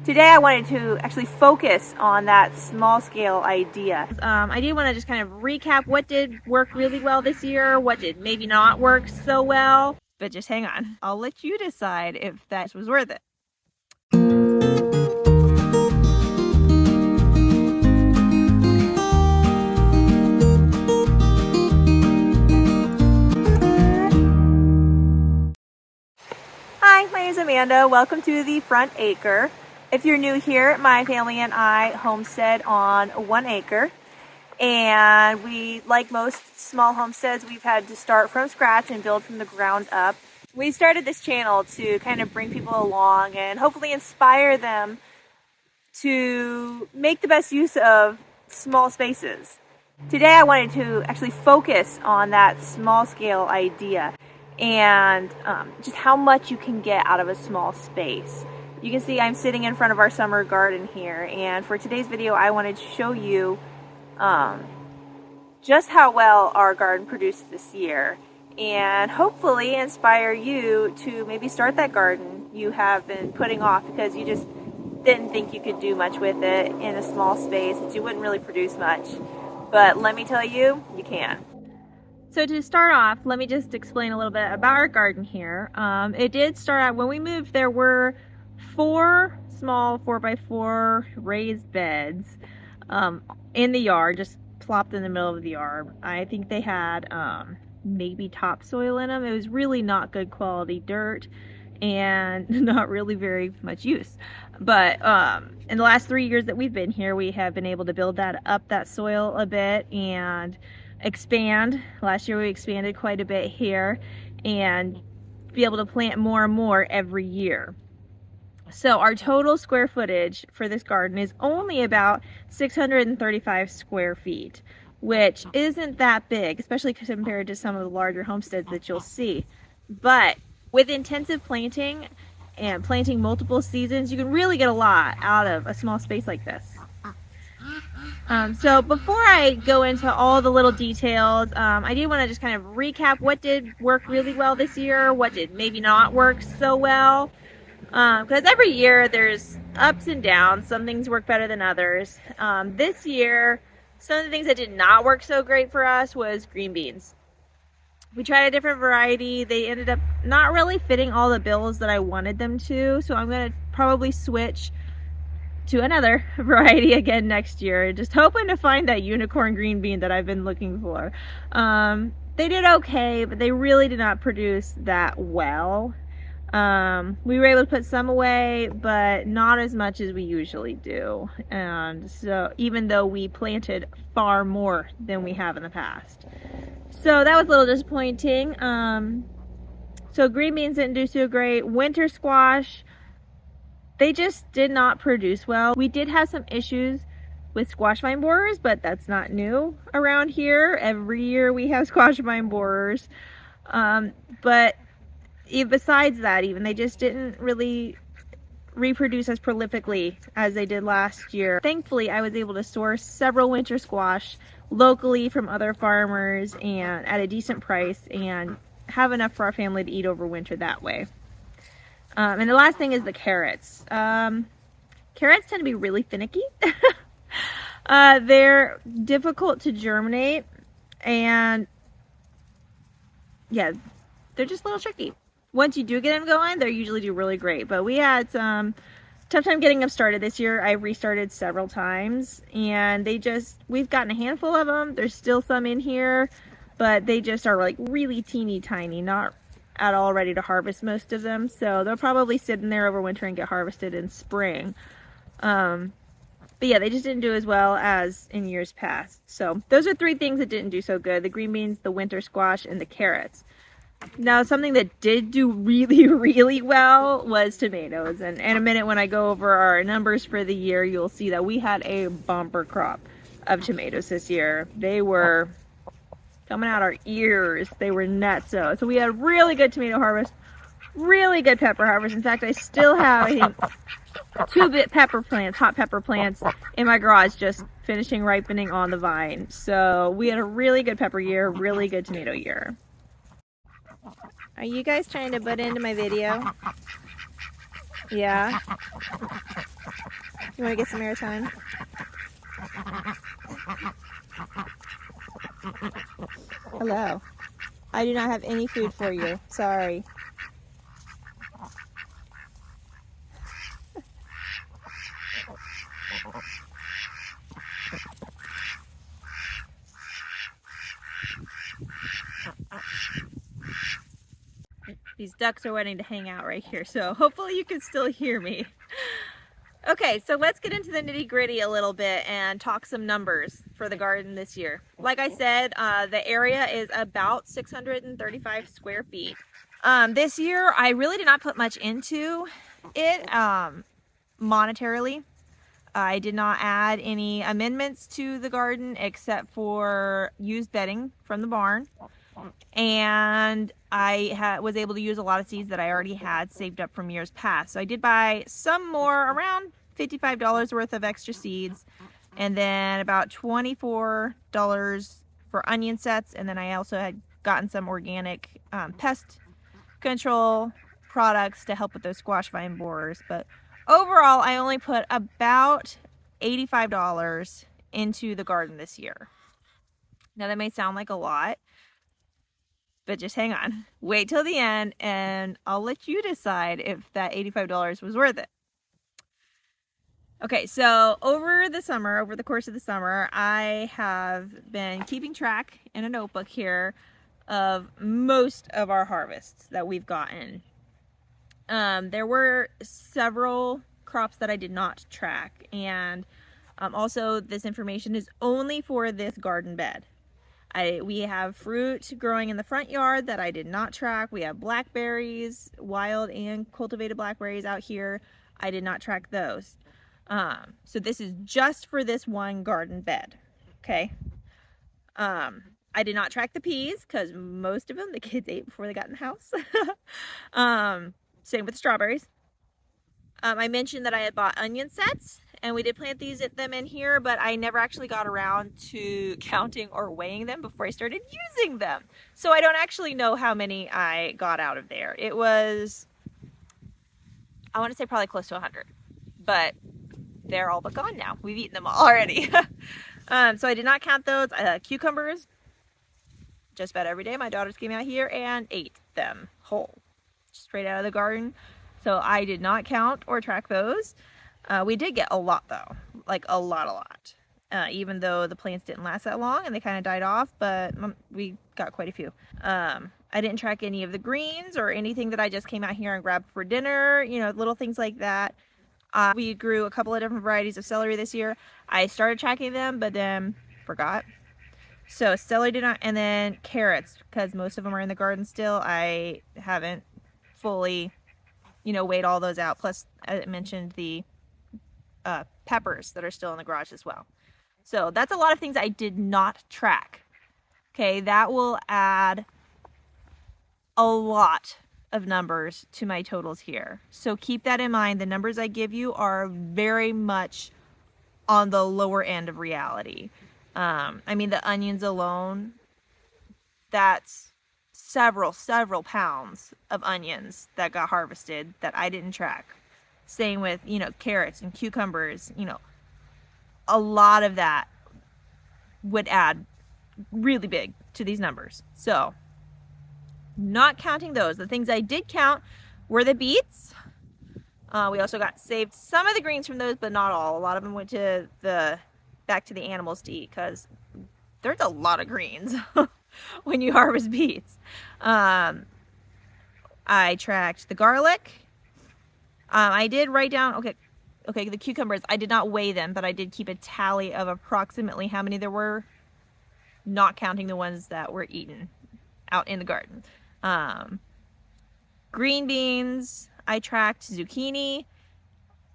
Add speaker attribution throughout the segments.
Speaker 1: Today I wanted to actually focus on that small scale idea. I do want to just kind of recap what did work really well this year, what did maybe not work so well, but just hang on. I'll let you decide if that was worth it. Hi, my name is Amanda. Welcome to the Front Acre. If you're new here, my family and I homestead on 1 acre. And we, like most small homesteads, we've had to start from scratch and build from the ground up. We started this channel to kind of bring people along and hopefully inspire them to make the best use of small spaces. Today I wanted to actually focus on that small scale idea and just how much you can get out of a small space. You can see I'm sitting in front of our summer garden here, and for today's video I wanted to show you just how well our garden produced this year and hopefully inspire you to maybe start that garden you have been putting off because you just didn't think you could do much with it in a small space, that you wouldn't really produce much. But let me tell you, you can. So to start off, let me just explain a little bit about our garden here. It did start out when we moved. There were 4 small 4x4 raised beds in the yard, just plopped in the middle of the yard. I think they had maybe topsoil in them. It was really not good quality dirt and not really very much use. But in the last 3 years that we've been here, we have been able to build that soil a bit and expand. Last year we expanded quite a bit here and be able to plant more and more every year. So our total square footage for this garden is only about 635 square feet, which isn't that big, especially compared to some of the larger homesteads that you'll see. But with intensive planting and planting multiple seasons, you can really get a lot out of a small space like this. So before I go into all the little details, I do want to just kind of recap what did work really well this year, what did maybe not work so well. Because every year there's ups and downs. Some things work better than others. This year, some of the things that did not work so great for us was green beans. We tried a different variety. They ended up not really fitting all the bills that I wanted them to. So I'm going to probably switch to another variety again next year. Just hoping to find that unicorn green bean that I've been looking for. They did okay, but they really did not produce that well. We were able to put some away, but not as much as we usually do. And so even though we planted far more than we have in the past. So that was a little disappointing. So green beans didn't do so great. Winter squash, they just did not produce well. We did have some issues with squash vine borers, but that's not new around here. Every year we have squash vine borers. But besides that, even they just didn't really reproduce as prolifically as they did last year. Thankfully, I was able to source several winter squash locally from other farmers and at a decent price and have enough for our family to eat over winter that way. And the last thing is the carrots. Carrots tend to be really finicky. They're difficult to germinate and yeah, they're just a little tricky. Once you do get them going, they usually do really great. But we had some tough time getting them started this year. I restarted several times and we've gotten a handful of them. There's still some in here, but they just are like really teeny tiny, not at all ready to harvest most of them. So they'll probably sit in there over winter and get harvested in spring. But yeah, they just didn't do as well as in years past. So those are 3 things that didn't do so good: the green beans, the winter squash, and the carrots. Now, something that did do really, really well was tomatoes. And in a minute, when I go over our numbers for the year, you'll see that we had a bumper crop of tomatoes this year. They were coming out our ears. They were nuts. So we had a really good tomato harvest, really good pepper harvest. In fact, I still have, I think, 2 pepper plants, hot pepper plants in my garage just finishing ripening on the vine. So we had a really good pepper year, really good tomato year. Are you guys trying to butt into my video? Yeah? You want to get some airtime? Hello. I do not have any food for you. Sorry. These ducks are wanting to hang out right here, so hopefully you can still hear me. Okay, so let's get into the nitty-gritty a little bit and talk some numbers for the garden this year. Like I said, the area is about 635 square feet. This year, I really did not put much into it monetarily. I did not add any amendments to the garden except for used bedding from the barn. And I was able to use a lot of seeds that I already had saved up from years past. So I did buy some more, around $55 worth of extra seeds, and then about $24 for onion sets. And then I also had gotten some organic pest control products to help with those squash vine borers. But overall, I only put about $85 into the garden this year. Now that may sound like a lot, but just hang on. Wait till the end and I'll let you decide if that $85 was worth it. Okay, so over the course of the summer, I have been keeping track in a notebook here of most of our harvests that we've gotten. There were several crops that I did not track, and also this information is only for this garden bed. We have fruit growing in the front yard that I did not track. We have blackberries, wild and cultivated blackberries out here. I did not track those. So this is just for this one garden bed, okay? I did not track the peas because most of them the kids ate before they got in the house. Same with the strawberries. I mentioned that I had bought onion sets, and we did plant them in here, but I never actually got around to counting or weighing them before I started using them. So I don't actually know how many I got out of there. It was, I want to say probably close to 100, but they're all but gone now. We've eaten them all already. So I did not count those. Cucumbers, just about every day my daughters came out here and ate them whole, straight out of the garden. So I did not count or track those. We did get a lot though, like a lot. Even though the plants didn't last that long and they kind of died off, but we got quite a few. I didn't track any of the greens or anything that I just came out here and grabbed for dinner, you know, little things like that. We grew a couple of different varieties of celery this year. I started tracking them, but then forgot. So celery did not, and then carrots, because most of them are in the garden still. I haven't fully, you know, weighed all those out. Plus, I mentioned the peppers that are still in the garage as well. So that's a lot of things I did not track. Okay, that will add a lot of numbers to my totals here. So keep that in mind. The numbers I give you are very much on the lower end of reality. I mean, the onions alone, that's several pounds of onions that got harvested that I didn't track. Same with, you know, carrots and cucumbers, you know, a lot of that would add really big to these numbers. So not counting those. The things I did count were the beets. We also saved some of the greens from those, but not all. A lot of them went to back to the animals to eat, because there's a lot of greens when you harvest beets. I tracked the garlic. I did write down, okay, the cucumbers, I did not weigh them, but I did keep a tally of approximately how many there were, not counting the ones that were eaten out in the garden. Green beans, I tracked zucchini,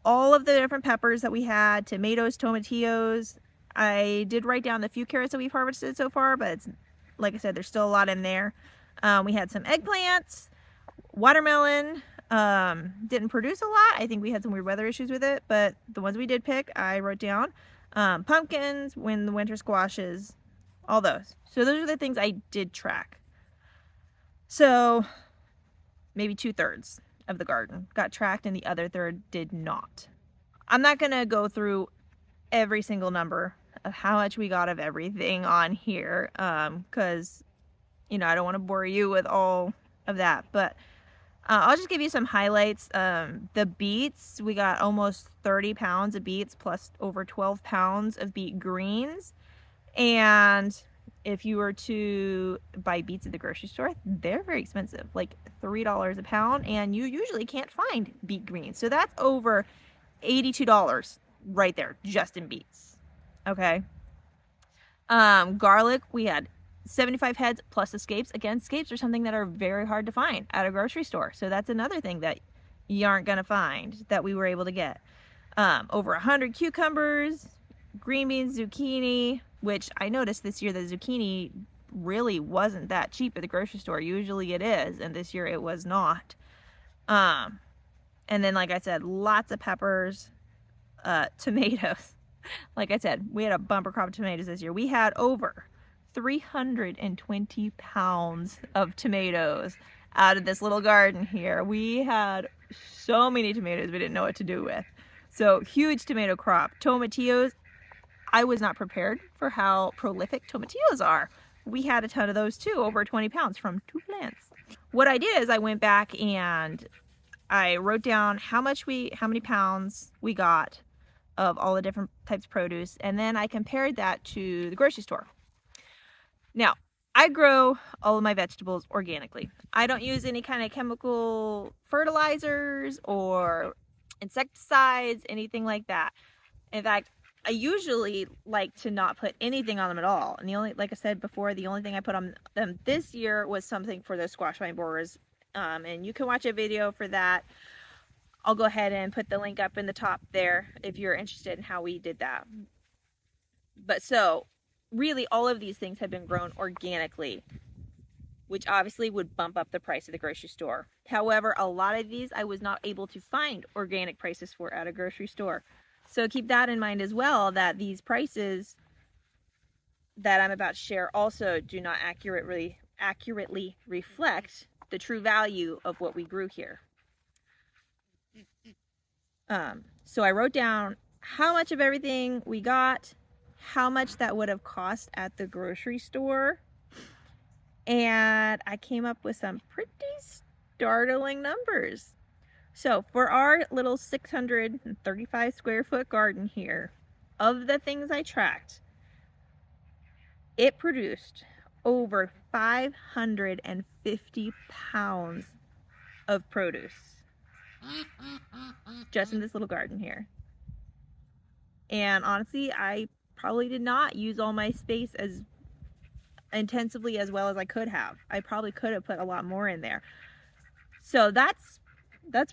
Speaker 1: all of the different peppers that we had, tomatoes, tomatillos. I did write down the few carrots that we've harvested so far, but it's, like I said, there's still a lot in there. We had some eggplants, watermelon, didn't produce a lot. I think we had some weird weather issues with it, but the ones we did pick, I wrote down. Pumpkins, the winter squashes, all those. So those are the things I did track. So maybe 2/3 of the garden got tracked and the other third did not. I'm not gonna go through every single number of how much we got of everything on here, because I don't want to bore you with all of that, but I'll just give you some highlights. The beets, we got almost 30 pounds of beets plus over 12 pounds of beet greens. And if you were to buy beets at the grocery store, they're very expensive, like $3 a pound, and you usually can't find beet greens. So that's over $82 right there, just in beets. Okay. Garlic, we had 75 heads plus escapes. Again, escapes are something that are very hard to find at a grocery store. So that's another thing that you aren't going to find that we were able to get. Over 100 cucumbers, green beans, zucchini, which I noticed this year the zucchini really wasn't that cheap at the grocery store. Usually it is, and this year it was not. And then, like I said, lots of peppers, tomatoes. Like I said, we had a bumper crop of tomatoes this year. We had over 320 pounds of tomatoes out of this little garden here. We had so many tomatoes we didn't know what to do with. So huge tomato crop. Tomatillos, I was not prepared for how prolific tomatillos are. We had a ton of those too, over 20 pounds from 2 plants. What I did is I went back and I wrote down how many pounds we got of all the different types of produce, and then I compared that to the grocery store. Now, I grow all of my vegetables organically. I don't use any kind of chemical fertilizers or insecticides, anything like that. In fact, I usually like to not put anything on them at all. And like I said before, the only thing I put on them this year was something for the squash vine borers. And you can watch a video for that. I'll go ahead and put the link up in the top there if you're interested in how we did that. But so, really all of these things have been grown organically, which obviously would bump up the price at the grocery store. However, a lot of these I was not able to find organic prices for at a grocery store. So keep that in mind as well, that these prices that I'm about to share also do not accurately reflect the true value of what we grew here. So I wrote down how much of everything we got, how much that would have cost at the grocery store, and I came up with some pretty startling numbers. So for our little 635 square foot garden here, of the things I tracked, it produced over 550 pounds of produce just in this little garden here. And honestly, I probably did not use all my space as intensively as well as I could have. I probably could have put a lot more in there. So that's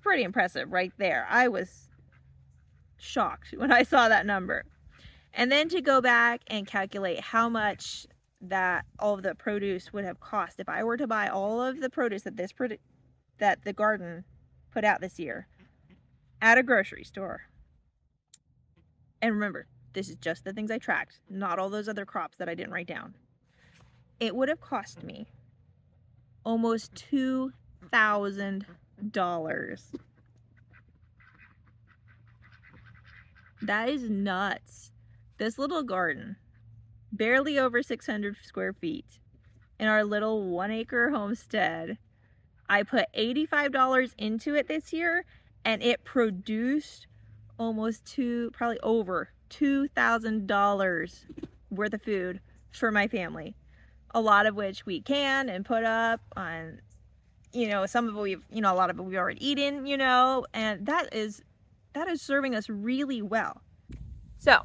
Speaker 1: pretty impressive right there. I was shocked when I saw that number. And then to go back and calculate how much that all of the produce would have cost if I were to buy all of the produce that the garden put out this year at a grocery store. And remember, this is just the things I tracked, not all those other crops that I didn't write down. It would have cost me almost $2,000. That is nuts. This little garden, barely over 600 square feet, in our little 1-acre homestead, I put $85 into it this year, and it produced probably over $2,000 worth of food for my family. A lot of which we can and put up on, some of it a lot of it we've already eaten, and that is serving us really well. So,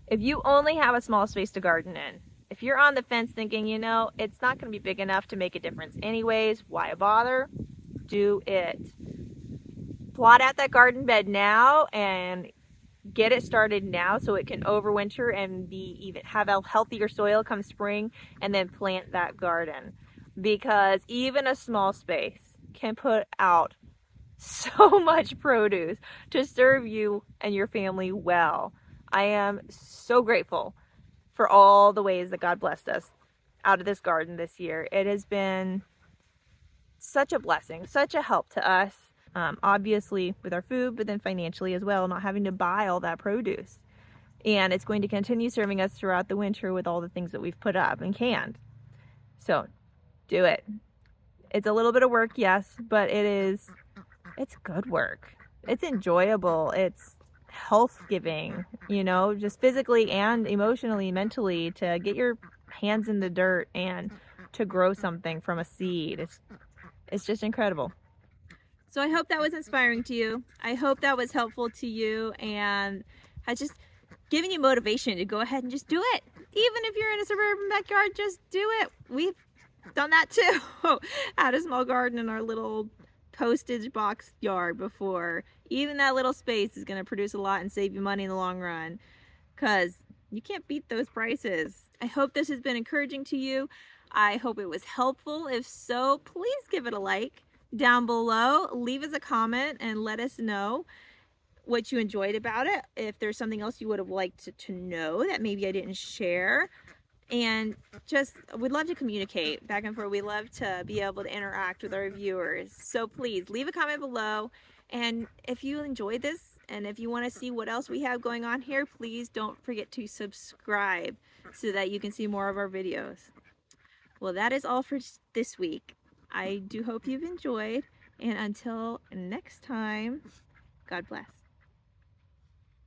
Speaker 1: if you only have a small space to garden in, if you're on the fence thinking, it's not going to be big enough to make a difference anyways, why bother? Do it. Plot out that garden bed now and get it started now so it can overwinter and have a healthier soil come spring, and then plant that garden, because even a small space can put out so much produce to serve you and your family well. I am so grateful for all the ways that God blessed us out of this garden this year. It has been such a blessing, such a help to us. Obviously with our food, but then financially as well, not having to buy all that produce. And it's going to continue serving us throughout the winter with all the things that we've put up and canned. So do it. It's a little bit of work, yes, but it's good work. It's enjoyable. It's health giving, just physically and emotionally, mentally, to get your hands in the dirt and to grow something from a seed. It's just incredible. So I hope that was inspiring to you. I hope that was helpful to you and has just given you motivation to go ahead and just do it. Even if you're in a suburban backyard, just do it. We've done that too. Had a small garden in our little postage box yard before. Even that little space is going to produce a lot and save you money in the long run, because you can't beat those prices. I hope this has been encouraging to you. I hope it was helpful. If so, please give it a like down below. Leave us a comment and let us know what you enjoyed about it. If there's something else you would have liked to know that maybe I didn't share. And just, we'd love to communicate back and forth. We love to be able to interact with our viewers. So please leave a comment below. And if you enjoyed this and if you want to see what else we have going on here, please don't forget to subscribe so that you can see more of our videos. Well, that is all for this week. I do hope you've enjoyed. And until next time, God bless.